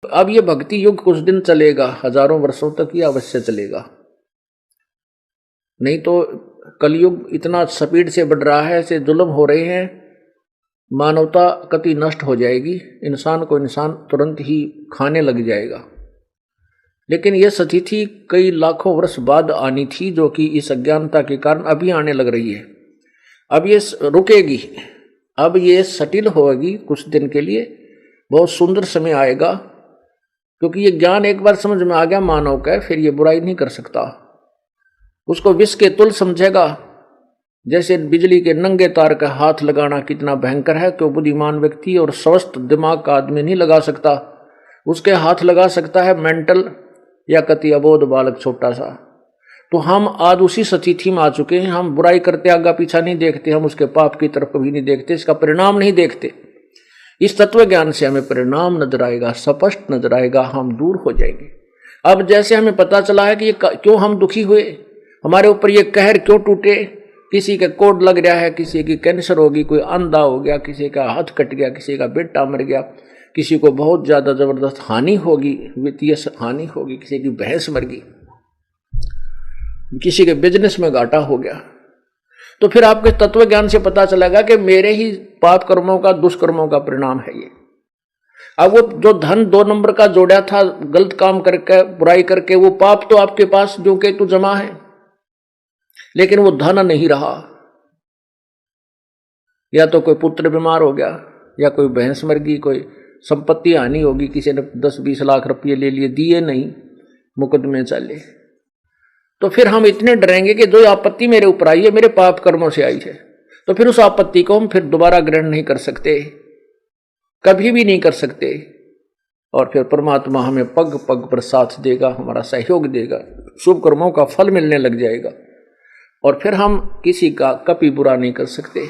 अब ये भक्ति युग कुछ दिन चलेगा, हजारों वर्षों तक ये अवश्य चलेगा, नहीं तो कलयुग इतना स्पीड से बढ़ रहा है, ऐसे जुल्म हो रहे हैं, मानवता कति नष्ट हो जाएगी, इंसान को इंसान तुरंत ही खाने लग जाएगा। लेकिन यह स्थिति कई लाखों वर्ष बाद आनी थी, जो कि इस अज्ञानता के कारण अभी आने लग रही है। अब ये रुकेगी, अब ये सटिल होगी कुछ दिन के लिए, बहुत सुंदर समय आएगा, क्योंकि ये ज्ञान एक बार समझ में आ गया मानव का, फिर ये बुराई नहीं कर सकता, उसको विष के तुल समझेगा। जैसे बिजली के नंगे तार का हाथ लगाना कितना भयंकर है, क्यों बुद्धिमान व्यक्ति और स्वस्थ दिमाग का आदमी नहीं लगा सकता, उसके हाथ लगा सकता है मेंटल या कति अबोध बालक छोटा सा। तो हम आज उसी स्थिति में आ चुके हैं, हम बुराई करते आगा पीछा नहीं देखते, हम उसके पाप की तरफ कभी नहीं देखते, इसका परिणाम नहीं देखते। इस तत्व ज्ञान से हमें परिणाम नजर आएगा, स्पष्ट नजर आएगा, हम दूर हो जाएंगे। अब जैसे हमें पता चला है कि ये क्यों हम दुखी हुए, हमारे ऊपर ये कहर क्यों टूटे, किसी का कोड लग रहा है, किसी की कैंसर होगी, कोई अंधा हो गया, किसी का हाथ कट गया, किसी का बेटा मर गया, किसी को बहुत ज्यादा जबरदस्त हानि होगी, वित्तीय हानि होगी, किसी की भैंस मर गई, किसी के बिजनेस में घाटा हो गया। तो फिर आपके तत्व ज्ञान से पता चलेगा कि मेरे ही पाप कर्मों का, दुष्कर्मों का परिणाम है ये। अब वो जो धन 2 नंबर का जोड़ा था, गलत काम करके, बुराई करके, वो पाप तो आपके पास जो के तू जमा है, लेकिन वो धन नहीं रहा। या तो कोई पुत्र बीमार हो गया, या कोई भैंस मर गई, कोई संपत्ति हानि होगी, किसी ने 10-20 लाख रुपये ले लिए, दिए नहीं, मुकदमे चले। तो फिर हम इतने डरेंगे कि जो आपत्ति मेरे ऊपर आई है मेरे पाप कर्मों से आई है, तो फिर उस आपत्ति को हम फिर दोबारा ग्रहण नहीं कर सकते, कभी भी नहीं कर सकते। और फिर परमात्मा हमें पग पग पर साथ देगा, हमारा सहयोग देगा, शुभ कर्मों का फल मिलने लग जाएगा, और फिर हम किसी का कभी बुरा नहीं कर सकते।